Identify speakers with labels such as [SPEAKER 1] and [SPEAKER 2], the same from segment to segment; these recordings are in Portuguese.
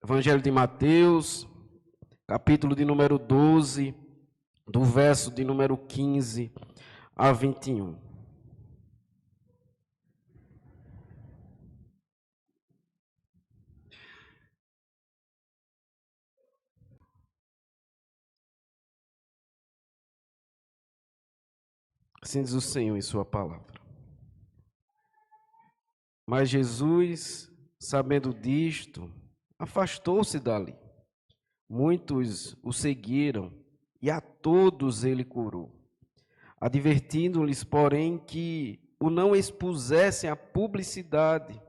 [SPEAKER 1] Evangelho de Mateus, capítulo de número 12, do verso de número 15 a 21. Assim diz o Senhor em sua palavra. Mas Jesus, sabendo disto, afastou-se dali. Muitos o seguiram e a todos ele curou, advertindo-lhes, porém, que o não expusessem à publicidade,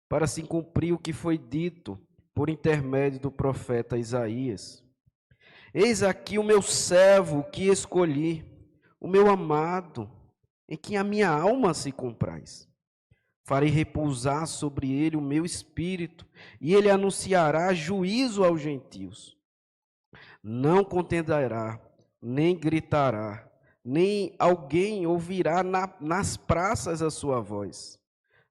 [SPEAKER 1] para se cumprir o que foi dito por intermédio do profeta Isaías. Eis aqui o meu servo que escolhi, o meu amado, em quem a minha alma se compraz. Farei repousar sobre ele o meu espírito, e ele anunciará juízo aos gentios. Não contenderá, nem gritará, nem alguém ouvirá nas praças a sua voz.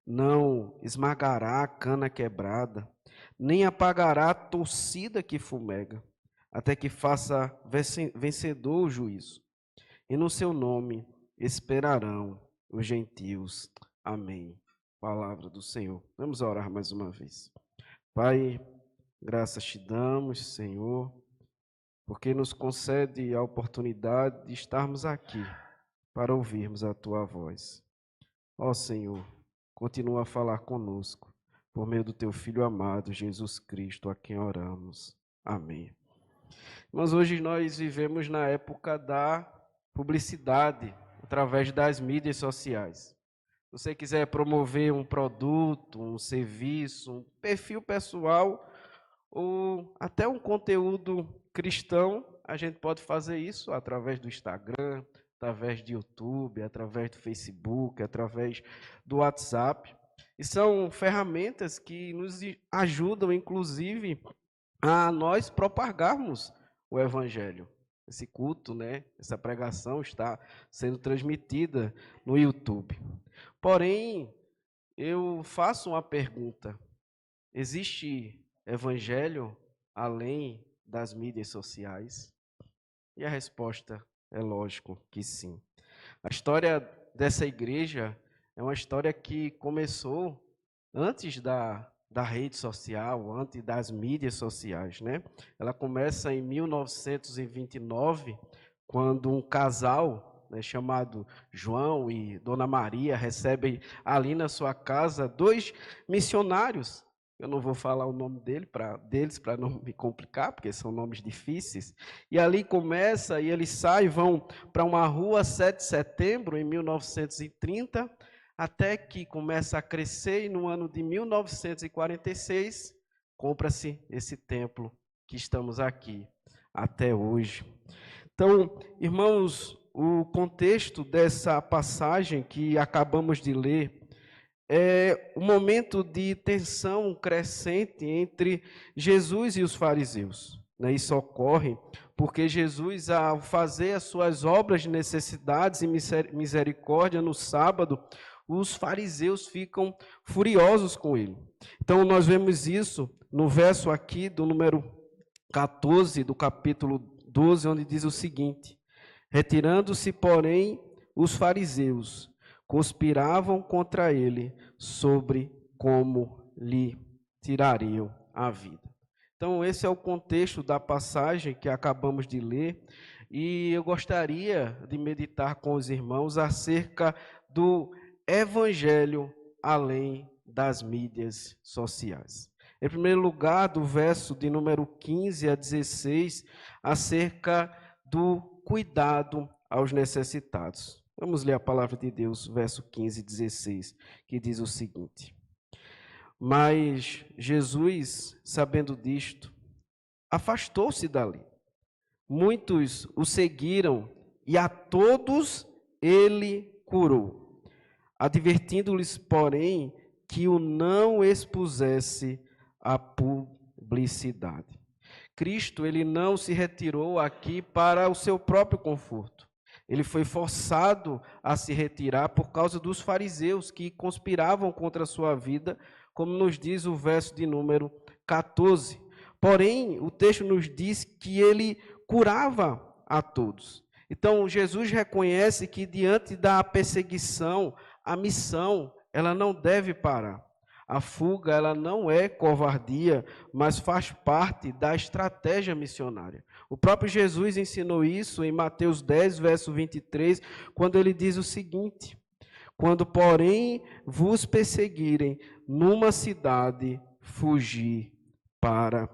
[SPEAKER 1] Não esmagará a cana quebrada, nem apagará a torcida que fumega, até que faça vencedor o juízo. E no seu nome esperarão os gentios. Amém. Palavra do Senhor. Vamos orar mais uma vez. Pai, graças te damos, Senhor, porque nos concede a oportunidade de estarmos aqui para ouvirmos a tua voz. Ó Senhor, continua a falar conosco, por meio do teu Filho amado, Jesus Cristo, a quem oramos. Amém. Mas hoje nós vivemos na época da publicidade, através das mídias sociais. Se você quiser promover um produto, um serviço, um perfil pessoal, ou até um conteúdo cristão, a gente pode fazer isso através do Instagram, através do YouTube, através do Facebook, através do WhatsApp. E são ferramentas que nos ajudam, inclusive, a nós propagarmos o Evangelho. Esse culto, essa pregação está sendo transmitida no YouTube. Porém, eu faço uma pergunta: existe Evangelho além das mídias sociais? E a resposta é lógico que sim. A história dessa igreja é uma história que começou antes da rede social, antes das mídias sociais, Ela começa em 1929, quando um casal chamado João e Dona Maria recebem ali na sua casa 2 missionários. Eu não vou falar o nome deles para não me complicar, porque são nomes difíceis. E ali começa, e eles saem, vão para uma rua 7 de setembro, em 1930, até que começa a crescer, e no ano de 1946, compra-se esse templo que estamos aqui até hoje. Então, irmãos, o contexto dessa passagem que acabamos de ler é um momento de tensão crescente entre Jesus e os fariseus. Isso ocorre porque Jesus, ao fazer as suas obras de necessidades e misericórdia no sábado, os fariseus ficam furiosos com ele. Então, nós vemos isso no verso aqui do número 14 do capítulo 12, onde diz o seguinte: retirando-se, porém, os fariseus conspiravam contra ele sobre como lhe tirariam a vida. Então, esse é o contexto da passagem que acabamos de ler, e eu gostaria de meditar com os irmãos acerca do Evangelho além das mídias sociais. Em primeiro lugar, do verso de número 15 a 16, acerca do cuidado aos necessitados. Vamos ler a palavra de Deus, verso 15 e 16, que diz o seguinte: mas Jesus, sabendo disto, afastou-se dali. Muitos o seguiram e a todos ele curou, advertindo-lhes, porém, que o não expusesse à publicidade. Cristo, ele não se retirou aqui para o seu próprio conforto. Ele foi forçado a se retirar por causa dos fariseus que conspiravam contra a sua vida, como nos diz o verso de número 14. Porém, o texto nos diz que ele curava a todos. Então, Jesus reconhece que diante da perseguição, a missão, ela não deve parar. A fuga, ela não é covardia, mas faz parte da estratégia missionária. O próprio Jesus ensinou isso em Mateus 10, verso 23, quando ele diz o seguinte: quando, porém, vos perseguirem numa cidade, fugi para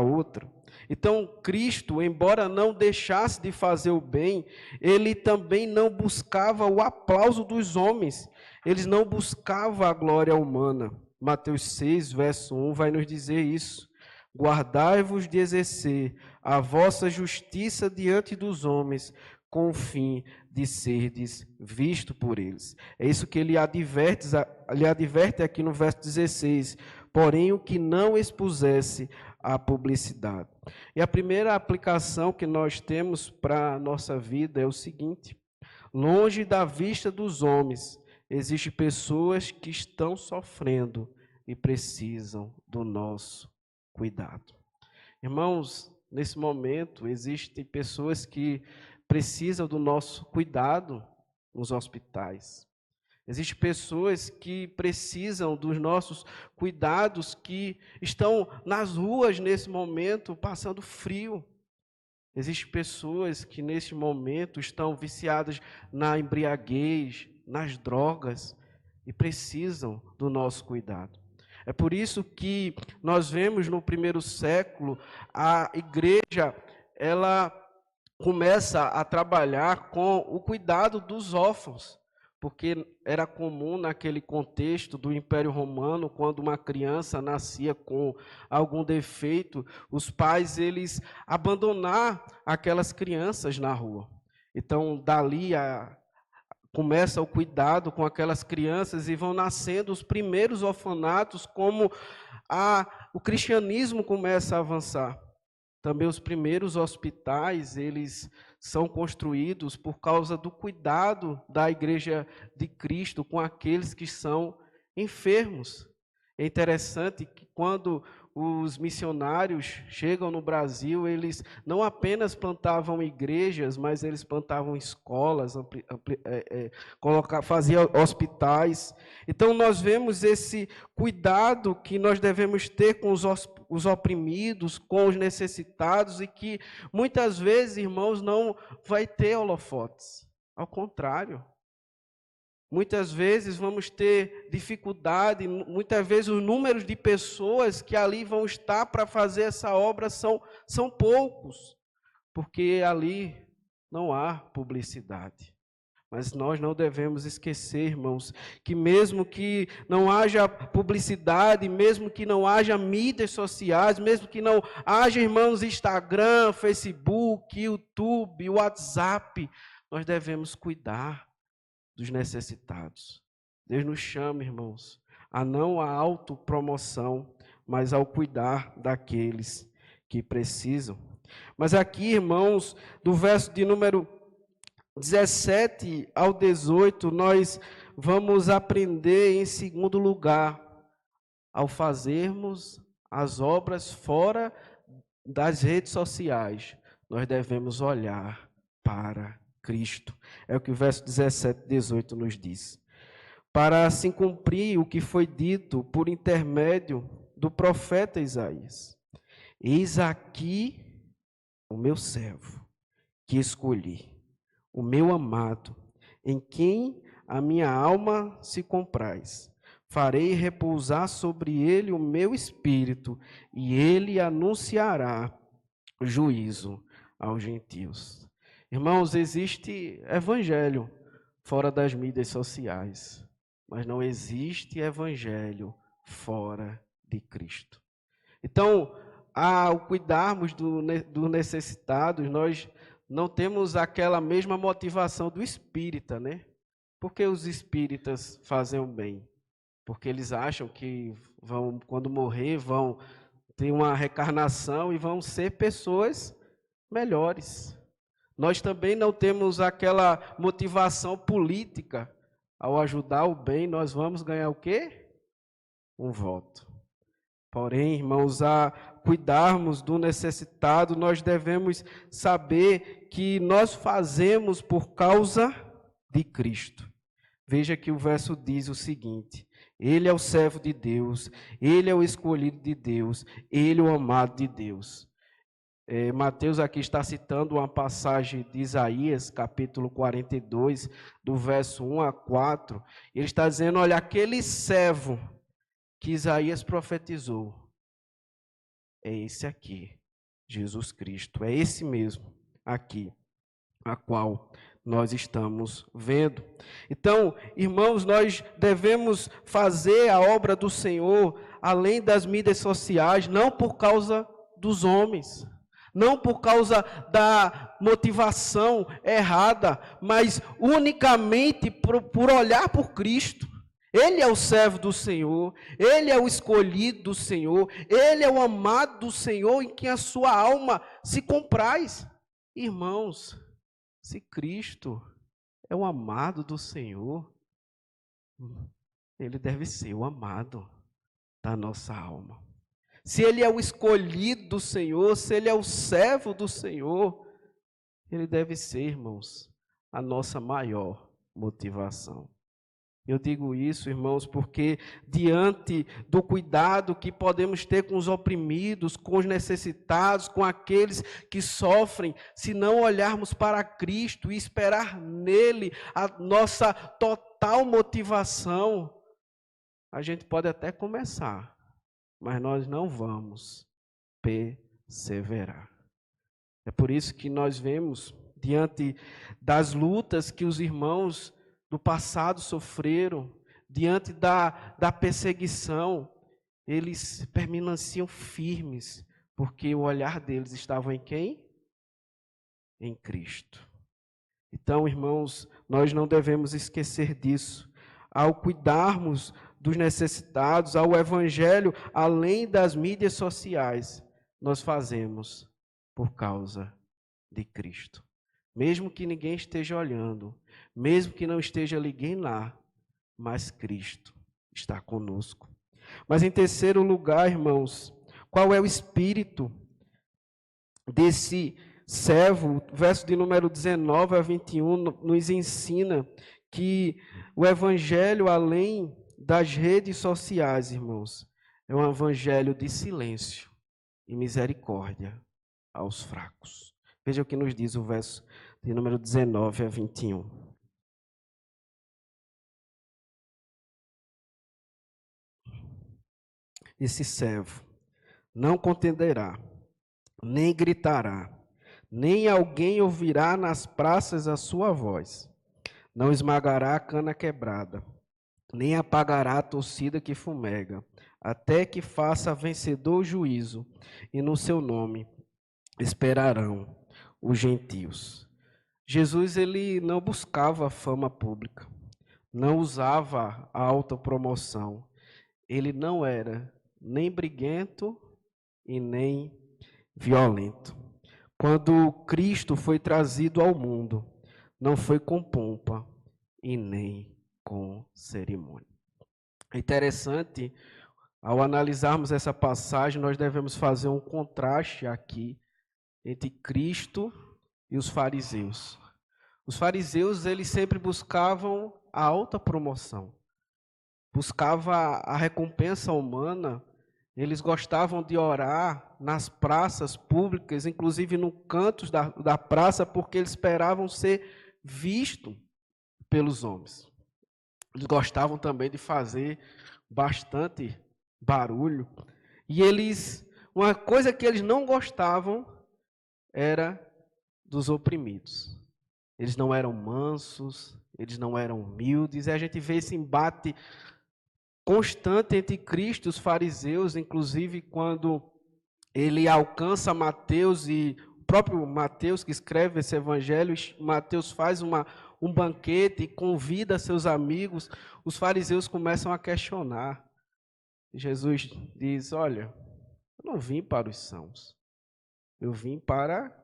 [SPEAKER 1] outra. Então, Cristo, embora não deixasse de fazer o bem, ele também não buscava o aplauso dos homens, ele não buscava a glória humana. Mateus 6, verso 1 vai nos dizer isso. Guardai-vos de exercer a vossa justiça diante dos homens, com o fim de serdes visto por eles. É isso que ele adverte aqui no verso 16. Porém, o que não expusesse a publicidade. E a primeira aplicação que nós temos para a nossa vida é o seguinte: longe da vista dos homens, existem pessoas que estão sofrendo e precisam do nosso cuidado. Irmãos, nesse momento, existem pessoas que precisam do nosso cuidado nos hospitais. Existem pessoas que precisam dos nossos cuidados, que estão nas ruas nesse momento, passando frio. Existem pessoas que nesse momento estão viciadas na embriaguez, nas drogas, e precisam do nosso cuidado. É por isso que nós vemos no primeiro século, a igreja, ela começa a trabalhar com o cuidado dos órfãos, porque era comum naquele contexto do Império Romano, quando uma criança nascia com algum defeito, os pais eles abandonar aquelas crianças na rua. Então, dali começa o cuidado com aquelas crianças e vão nascendo os primeiros orfanatos, como o cristianismo começa a avançar. Também os primeiros hospitais, eles são construídos por causa do cuidado da Igreja de Cristo com aqueles que são enfermos. É interessante que quando os missionários chegam no Brasil, eles não apenas plantavam igrejas, mas eles plantavam escolas, faziam hospitais. Então nós vemos esse cuidado que nós devemos ter com os oprimidos, com os necessitados, e que muitas vezes, irmãos, não vai ter holofotes. Ao contrário. Muitas vezes vamos ter dificuldade, muitas vezes os números de pessoas que ali vão estar para fazer essa obra são poucos, porque ali não há publicidade. Mas nós não devemos esquecer, irmãos, que mesmo que não haja publicidade, mesmo que não haja mídias sociais, mesmo que não haja, irmãos, Instagram, Facebook, YouTube, WhatsApp, nós devemos cuidar dos necessitados. Deus nos chama, irmãos, a não a autopromoção, mas ao cuidar daqueles que precisam. Mas aqui, irmãos, do verso de número 17 ao 18, nós vamos aprender em segundo lugar, ao fazermos as obras fora das redes sociais, nós devemos olhar para Cristo. É o que o verso 17 e 18 nos diz. Para assim cumprir o que foi dito por intermédio do profeta Isaías. Eis aqui o meu servo, que escolhi, o meu amado, em quem a minha alma se compraz. Farei repousar sobre ele o meu espírito, e ele anunciará juízo aos gentios. Irmãos, existe evangelho fora das mídias sociais, mas não existe evangelho fora de Cristo. Então, ao cuidarmos do necessitados, nós não temos aquela mesma motivação do espírita, né? Por que os espíritas fazem o bem? Porque eles acham que vão, quando morrer, vão ter uma reencarnação e vão ser pessoas melhores. Nós também não temos aquela motivação política. Ao ajudar o bem, nós vamos ganhar o quê? Um voto. Porém, irmãos, cuidarmos do necessitado, nós devemos saber que nós fazemos por causa de Cristo. Veja que o verso diz o seguinte: Ele é o servo de Deus, Ele é o escolhido de Deus, Ele é o amado de Deus. Mateus aqui está citando uma passagem de Isaías, capítulo 42, do verso 1 a 4. Ele está dizendo, olha, aquele servo que Isaías profetizou, é esse aqui, Jesus Cristo, é esse mesmo aqui, a qual nós estamos vendo. Então, irmãos, nós devemos fazer a obra do Senhor, além das mídias sociais, não por causa dos homens, não por causa da motivação errada, mas unicamente por olhar por Cristo. Ele é o servo do Senhor, Ele é o escolhido do Senhor, Ele é o amado do Senhor, em quem a sua alma se compraz. Irmãos, se Cristo é o amado do Senhor, Ele deve ser o amado da nossa alma. Se Ele é o escolhido do Senhor, se Ele é o servo do Senhor, Ele deve ser, irmãos, a nossa maior motivação. Eu digo isso, irmãos, porque diante do cuidado que podemos ter com os oprimidos, com os necessitados, com aqueles que sofrem, se não olharmos para Cristo e esperar nele a nossa total motivação, a gente pode até começar, mas nós não vamos perseverar. É por isso que nós vemos, diante das lutas que os irmãos do passado sofreram, diante da perseguição, eles permaneciam firmes, porque o olhar deles estava em quem? Em Cristo. Então, irmãos, nós não devemos esquecer disso. Ao cuidarmos dos necessitados, ao Evangelho, além das mídias sociais, nós fazemos por causa de Cristo. Mesmo que ninguém esteja olhando, mesmo que não esteja ninguém lá, mas Cristo está conosco. Mas em terceiro lugar, irmãos, qual é o espírito desse servo? O verso de número 19 a 21 nos ensina que o Evangelho, além das redes sociais, irmãos, é um evangelho de silêncio e misericórdia aos fracos. Veja o que nos diz o verso de número 19 a 21. Esse servo não contenderá, nem gritará, nem alguém ouvirá nas praças a sua voz. Não esmagará a cana quebrada, nem apagará a torcida que fumega, até que faça vencedor o juízo, e no seu nome esperarão os gentios. Jesus, ele não buscava fama pública, não usava a autopromoção, ele não era nem briguento e nem violento. Quando Cristo foi trazido ao mundo, não foi com pompa e nem com cerimônia. É interessante, ao analisarmos essa passagem, nós devemos fazer um contraste aqui entre Cristo e os fariseus. Os fariseus, eles sempre buscavam a alta promoção, buscavam a recompensa humana, eles gostavam de orar nas praças públicas, inclusive no canto da praça, porque eles esperavam ser vistos pelos homens. Eles gostavam também de fazer bastante barulho. E uma coisa que eles não gostavam era dos oprimidos. Eles não eram mansos, eles não eram humildes. E a gente vê esse embate constante entre Cristo e os fariseus, inclusive quando ele alcança Mateus, e o próprio Mateus que escreve esse evangelho, Mateus faz um banquete e convida seus amigos, os fariseus começam a questionar. Jesus diz, olha, eu não vim para os sãos, eu vim para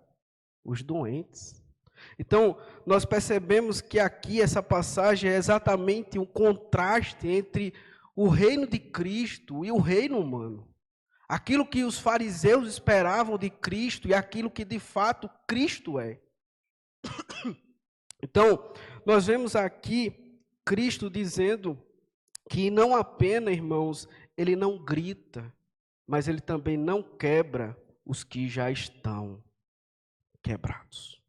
[SPEAKER 1] os doentes. Então, nós percebemos que aqui essa passagem é exatamente um contraste entre o reino de Cristo e o reino humano. aquilo que os fariseus esperavam de Cristo e aquilo que de fato Cristo é. Então, nós vemos aqui Cristo dizendo que não apenas, irmãos, ele não grita, mas ele também não quebra os que já estão quebrados.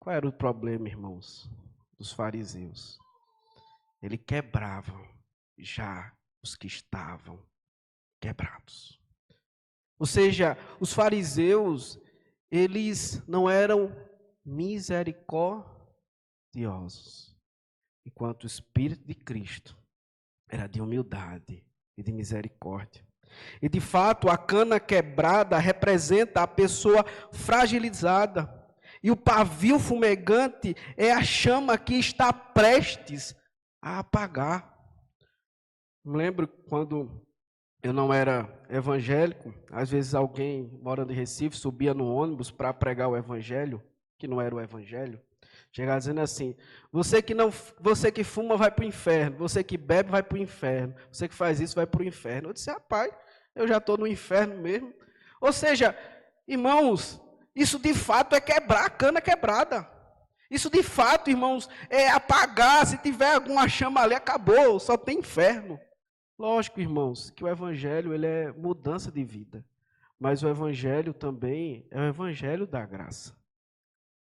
[SPEAKER 1] Qual era o problema, irmãos, dos fariseus? Ele quebrava já os que estavam quebrados. Ou seja, os fariseus, eles não eram misericordiosos, enquanto o Espírito de Cristo era de humildade e de misericórdia. E de fato, a cana quebrada representa a pessoa fragilizada, e o pavio fumegante é a chama que está prestes a apagar. Me lembro quando eu não era evangélico, às vezes alguém morando em Recife subia no ônibus para pregar o evangelho, que não era o evangelho, chegava dizendo assim: você que fuma vai para o inferno, você que bebe vai para o inferno, você que faz isso vai para o inferno. Eu disse: rapaz, eu já estou no inferno mesmo. Ou seja, irmãos, isso de fato é quebrar a cana quebrada. Isso de fato, irmãos, é apagar. Se tiver alguma chama ali, acabou, só tem inferno. Lógico, irmãos, que o evangelho ele é mudança de vida, mas o evangelho também é o evangelho da graça.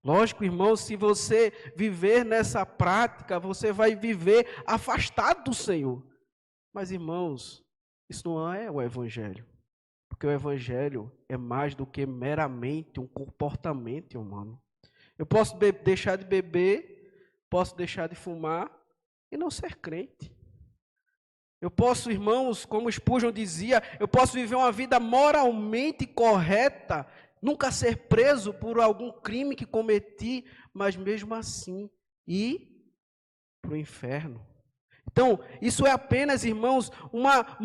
[SPEAKER 1] Lógico, irmãos, se você viver nessa prática, você vai viver afastado do Senhor. Mas, irmãos, isso não é o evangelho, porque o evangelho é mais do que meramente um comportamento humano. Eu posso deixar de beber, posso deixar de fumar e não ser crente. Eu posso, irmãos, como Spurgeon dizia, eu posso viver uma vida moralmente correta, nunca ser preso por algum crime que cometi, mas mesmo assim ir para o inferno. Então, isso é apenas, irmãos, uma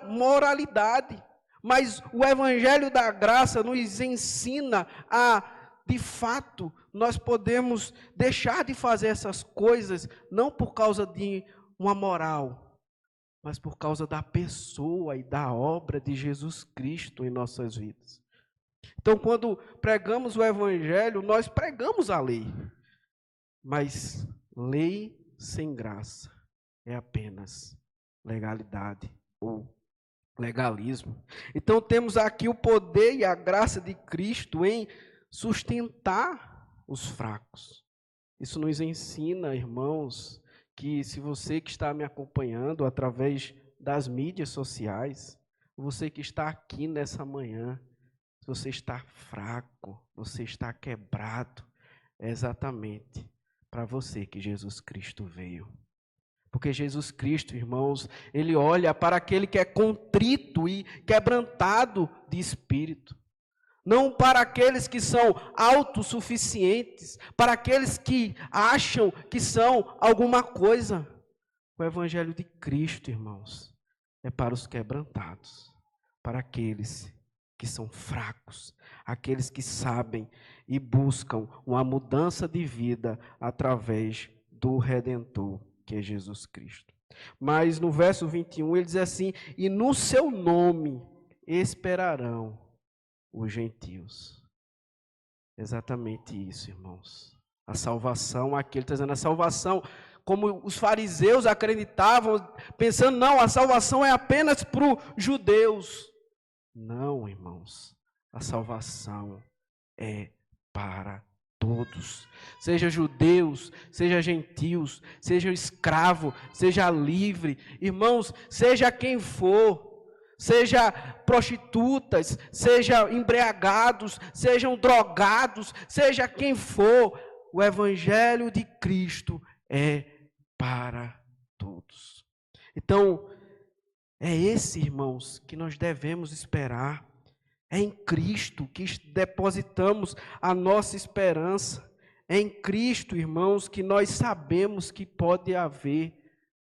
[SPEAKER 1] moralidade. Mas o Evangelho da Graça nos ensina a, de fato, nós podemos deixar de fazer essas coisas, não por causa de uma moral, mas por causa da pessoa e da obra de Jesus Cristo em nossas vidas. Então, quando pregamos o Evangelho, nós pregamos a lei. Mas lei sem graça é apenas legalidade ou legalismo. Então, temos aqui o poder e a graça de Cristo em sustentar os fracos. Isso nos ensina, irmãos, que se você que está me acompanhando através das mídias sociais, você que está aqui nessa manhã, se você está fraco, você está quebrado, é exatamente para você que Jesus Cristo veio. Porque Jesus Cristo, irmãos, ele olha para aquele que é contrito e quebrantado de espírito. Não para aqueles que são autossuficientes, para aqueles que acham que são alguma coisa. O Evangelho de Cristo, irmãos, é para os quebrantados, para aqueles que são fracos, aqueles que sabem e buscam uma mudança de vida através do Redentor, que é Jesus Cristo. Mas no verso 21 ele diz assim: e no seu nome esperarão os gentios. Exatamente isso, irmãos. A salvação, aqui ele está dizendo, a salvação, como os fariseus acreditavam, pensando, não, a salvação é apenas para os judeus. Não, irmãos, a salvação é para todos. Seja judeus, seja gentios, seja escravo, seja livre. Irmãos, seja quem for, seja prostitutas, seja embriagados, sejam drogados, seja quem for, o Evangelho de Cristo é para todos. Então, é esse, irmãos, que nós devemos esperar. É em Cristo que depositamos a nossa esperança. É em Cristo, irmãos, que nós sabemos que pode haver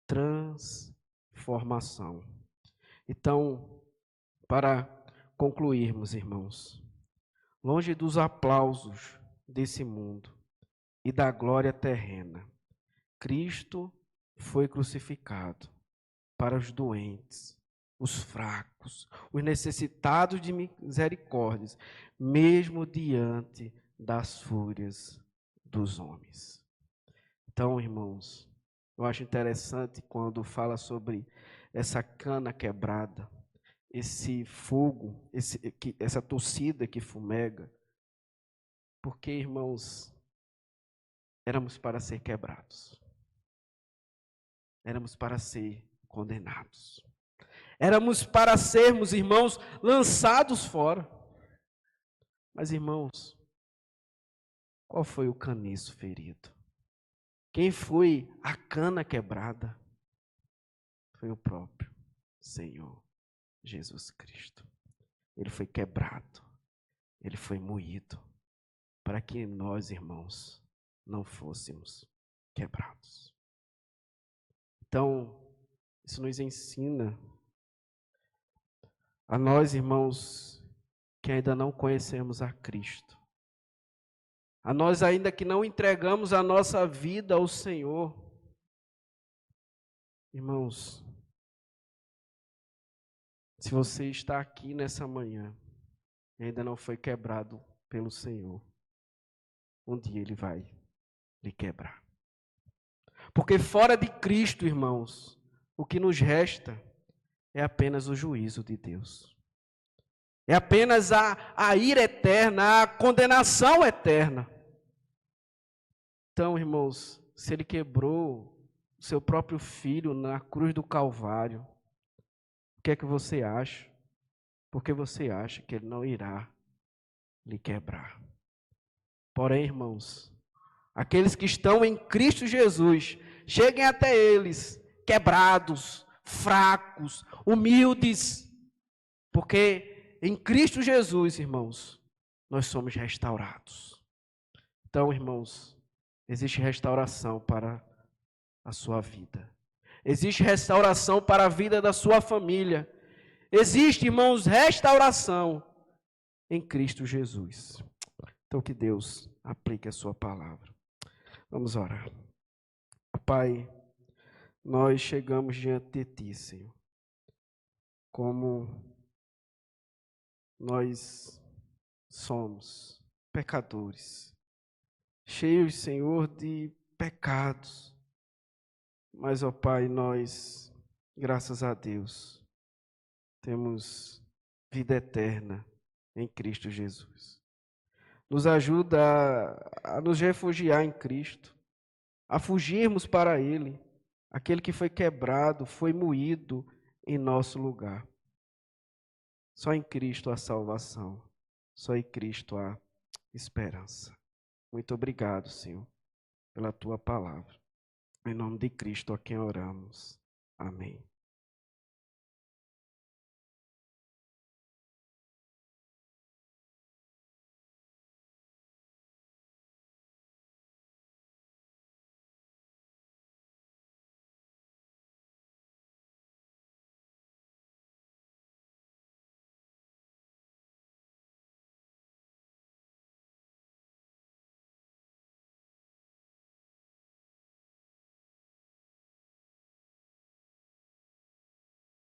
[SPEAKER 1] transformação. Então, para concluirmos, irmãos, longe dos aplausos desse mundo e da glória terrena, Cristo foi crucificado para os doentes, os fracos, os necessitados de misericórdias, mesmo diante das fúrias dos homens. Então, irmãos, eu acho interessante quando fala sobre essa cana quebrada, esse fogo, essa torcida que fumega, porque, irmãos, éramos para ser quebrados, éramos para ser condenados, éramos para sermos, irmãos, lançados fora. Mas, irmãos, qual foi o caniço ferido? Quem foi a cana quebrada? Foi o próprio Senhor Jesus Cristo. Ele foi quebrado, ele foi moído, para que nós, irmãos, não fôssemos quebrados. Então, isso nos ensina a nós, irmãos, que ainda não conhecemos a Cristo, a nós ainda que não entregamos a nossa vida ao Senhor. Irmãos, se você está aqui nessa manhã e ainda não foi quebrado pelo Senhor, um dia Ele vai lhe quebrar. Porque fora de Cristo, irmãos, o que nos resta é apenas o juízo de Deus. É apenas a ira eterna, a condenação eterna. Então, irmãos, se Ele quebrou o seu próprio filho na cruz do Calvário, o que é que você acha? Porque você acha que Ele não irá lhe quebrar. Porém, irmãos, aqueles que estão em Cristo Jesus, cheguem até eles, quebrados, fracos, humildes, porque em Cristo Jesus, irmãos, nós somos restaurados. Então, irmãos, existe restauração para a sua vida. Existe restauração para a vida da sua família. Existe, irmãos, restauração em Cristo Jesus. Então, que Deus aplique a sua palavra. Vamos orar. Pai, nós chegamos diante de Ti, Senhor, como nós somos pecadores, cheios, Senhor, de pecados. Mas, ó Pai, nós, graças a Deus, temos vida eterna em Cristo Jesus. Nos ajuda a nos refugiar em Cristo, a fugirmos para Ele, aquele que foi quebrado, foi moído em nosso lugar. Só em Cristo há salvação, só em Cristo há esperança. Muito obrigado, Senhor, pela Tua palavra. Em nome de Cristo a quem oramos. Amém.